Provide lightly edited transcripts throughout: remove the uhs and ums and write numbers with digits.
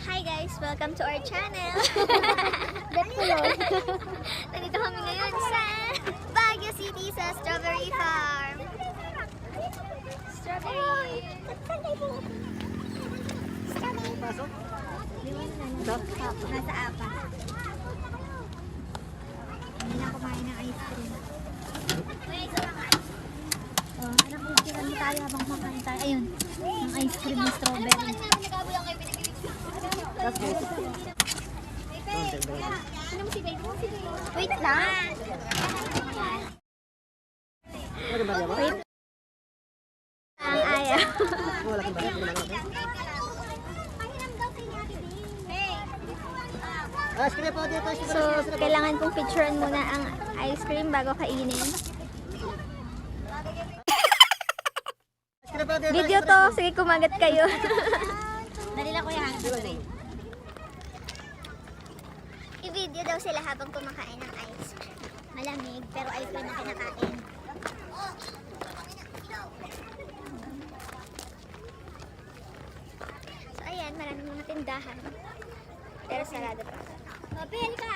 Hi guys! Welcome to our channel! Bet ko yun. Nandito kami ngayon sa Baguio City sa Strawberry Farm. Strawberry! Pasok? Nasa apa. Hindi na kumain ng ice cream. Oh, anak ko, kiran tayo habang kumakain tayo. Ayun, ang ice cream ng strawberry. Wait lang! Wait. Ang ayaw. So, kailangan kong picturean muna ang ice cream bago kainin. Video to, sige kumagat kayo. Dali lang ko yan. I-video daw sila habang kumakain ng ice cream. Malamig, pero ice cream na kinakain. So ayan, maraming mga tindahan. Pero sarado pa. Mabili ka!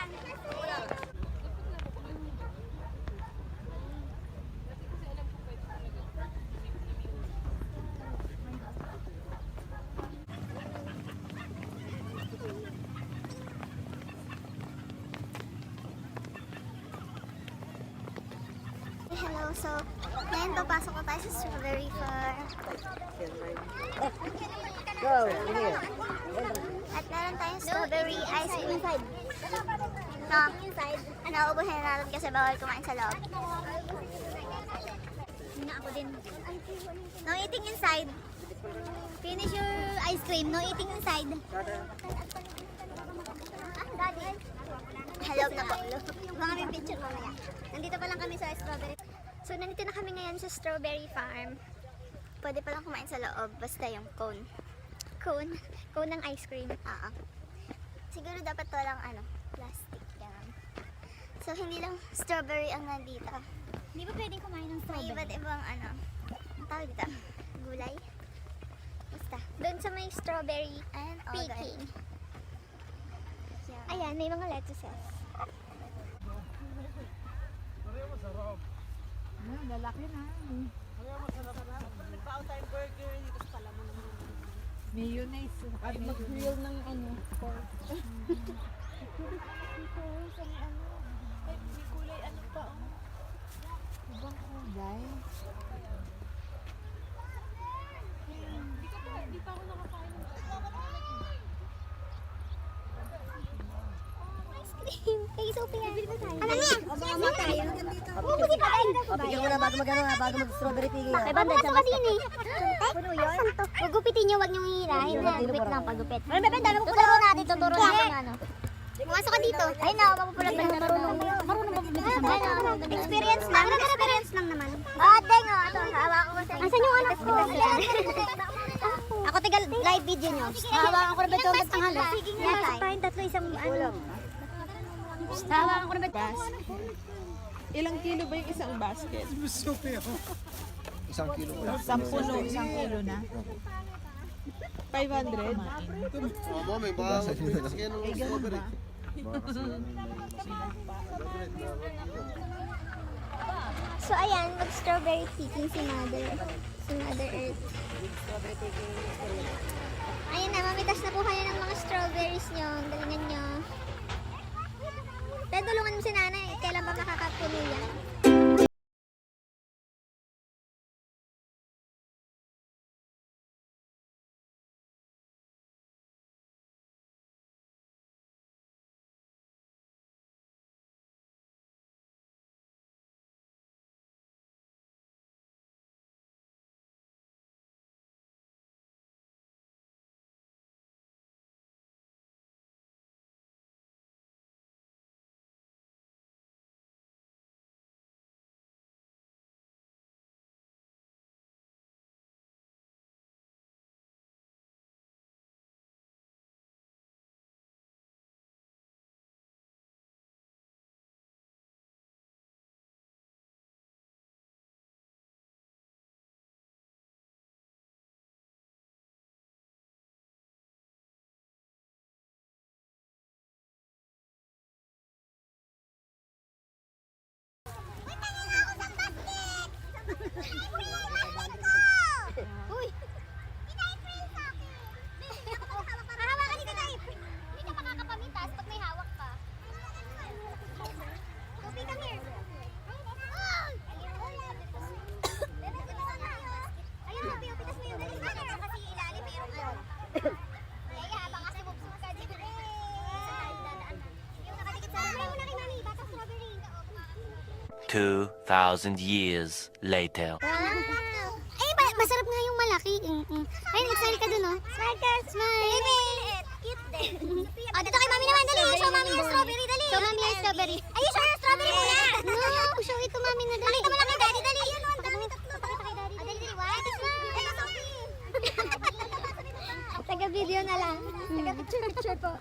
Hello, so ngayon papasok ko tayo sa Strawberry Farm. At meron tayong strawberry ice cream inside. No, nauubuhin natin kasi bawal kumain sa loob. Hindi ako din. No eating inside. Finish your ice cream. No eating inside. Hello na po. Mga may picture mamaya. Nandito pa lang kami sa strawberry. So, nandito na kami ngayon sa Strawberry Farm. Pwede pa lang kumain sa loob. Basta yung cone. Cone? Cone ng ice cream. Siguro dapat to lang plastic. Ganun. So, hindi lang strawberry ang nandito. Hindi ba pwedeng kumain ng May strawberry? iba't ibang ang tawag dito? Gulay? Basta. Doon sa may strawberry and picking. Ayan, may mga lettuces. Lalaki na. Mayonnaise. At mag-grill ng pork. May kulay pa ibang kulay. Hindi pa ako nakakain ng Ice cream! Kay Sophia! Bili ba tayo? Ano niya? Mama tayo. Oo, buti pa kayo. Pigyan mo na bago bago mag-strawberry piggy. Ay, banda sa din eh. Puno yun? Gugupitin nyo, wag nyo hihirahin. Wait lang, pagupit. Ano ba, dami mo tuturo natin, tuturo natin Pumasok ka dito. Ay na, mapupulag ba na marunong ba? Experience lang. Experience lang naman. Deng, ito, hawakan ko sa inyo. Asan yung anak ko? Ako tigal live video nyo. Hawakan ko na ba ito ang tanghalo? Tayong tatlo, isang hawakan ko na ba ito? Ilang kilo ba yung isang basket? Isang kilo wala. 10 isang kilo na. 500? Mama, may bago. Sige nung strawberry. So ayan, mag-strawberry picking si Mother Earth. Ayan na, mamitas na po kayo ng mga strawberries nyo. Ang galingan nyo. Dahil tulungan mo si nanay, kailan ba makakapuno yan? 2,000 years later. Ay, masarap nga yung malaki. Ay, nag-smile ka dun, oh. Smile ka, smile. Cute din. Oh, dito kay mami naman, dali. Show mami yung strawberry, dali. Show mami yung strawberry. Ay, show yung strawberry mo yan. No, show ito mami na dali. Pakita mo lang kay daddy, dali. Ayun, ang dami tatlo. Pakita kay daddy. Dali, dali. What? Ito, Sophie. Taga-video na lang. Taga-picture po.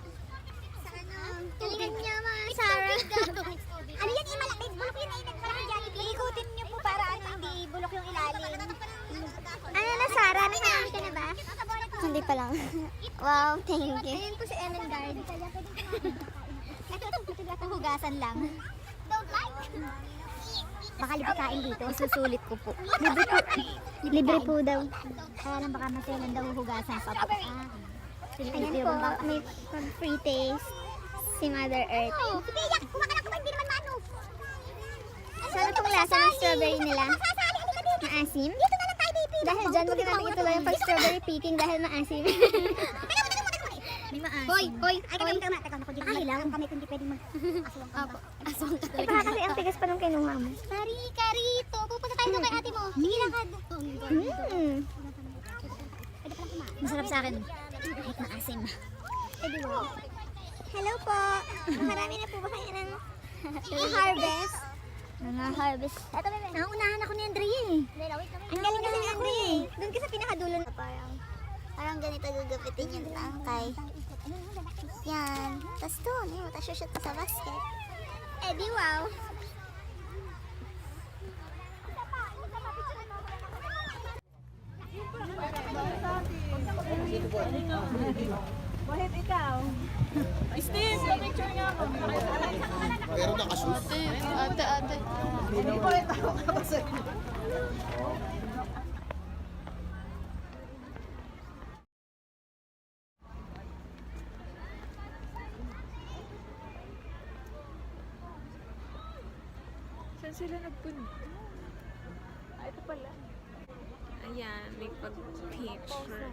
Galingan niya, mga Sarah. Ano yan, malaki? Bulok yun, malaking Jollibee. Ikutin niyo po para hindi bulok yung ilalim. Ano na, Sarah? Nakain ka na ba? Hindi pa lang. Wow, thank you. Ayun po si Ellen Guard. Ito hugasan lang. Don't like. Baka libre kain dito. Susulit ko po. Libre po daw. Kaya lang baka maselan daw hugasan pa po. Ayan po, may free taste. Si Mother Earth. Si Pia, kumakalak ko ba? Hindi naman mano. Sana itong lasa ng strawberry nila. Maasim. Dito na lang tayo, baby. Dahil dyan, wag natin ituloy yung pag-strawberry picking dahil maasim. May maasim. Hoy! Ay, kami ka teka, naku, dito lang kami kundi pwedeng mag-aswang ka ba? Aswang ka talaga. Kasi ang tigas pa nung kinuha mo. Marika, rito. Pupunta tayo doon kay ate mo. Sige lakad. Masarap sa akin. Kahit maasim. Pwede mo. Hello po. Marami na po ba kayo ng i-harvest? Harvest. Ito, bebe. Naunahan ako ni Andrea eh. Ang galing kasi ni Andre. Doon ka sa pinakadulo na parang ganito gugupitin yung tangkay. Yan. Tapos doon, yun. Tapos shoot ka sa basket. Eh di wow. Bakit ikaw? Steve, picture nga ako. Pero nakashoot. Ate. Hindi ko rin tao ka kasi. Saan sila nagpunta? Ito pala. Ayan, may pag-picture.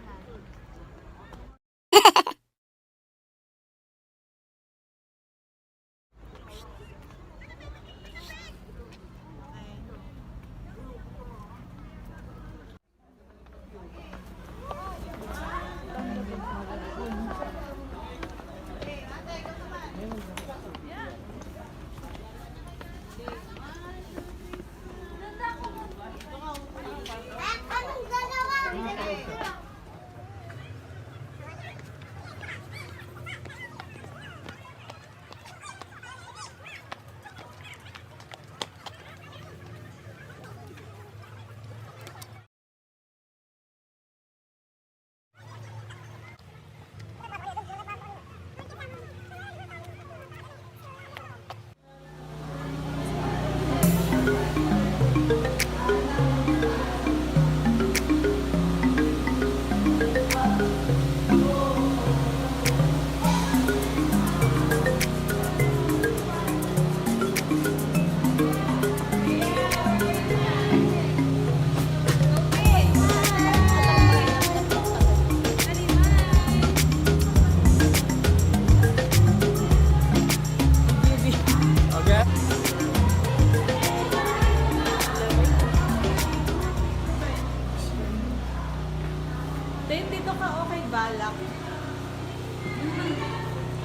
Then, dito ka okay balak.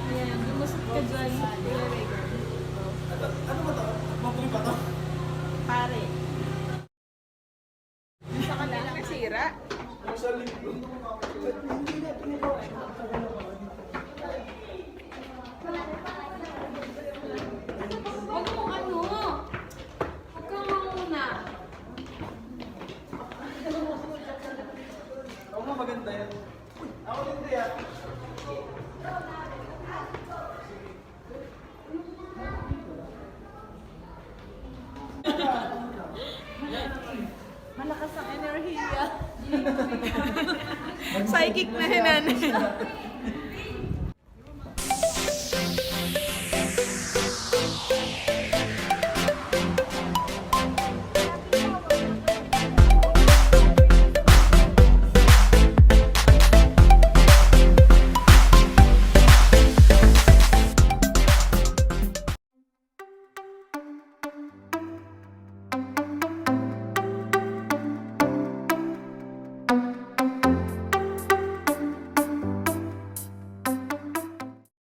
Ayan, lumusot ka dyan. Ano ba ito? Mapuwi ba ito? Pare. Sa kanila nasira. Huwag mo ano. Huwag kang muna. Ako nga maganda yan. Ako din yan. Malakas ang enerhiya. Psychic na hinan.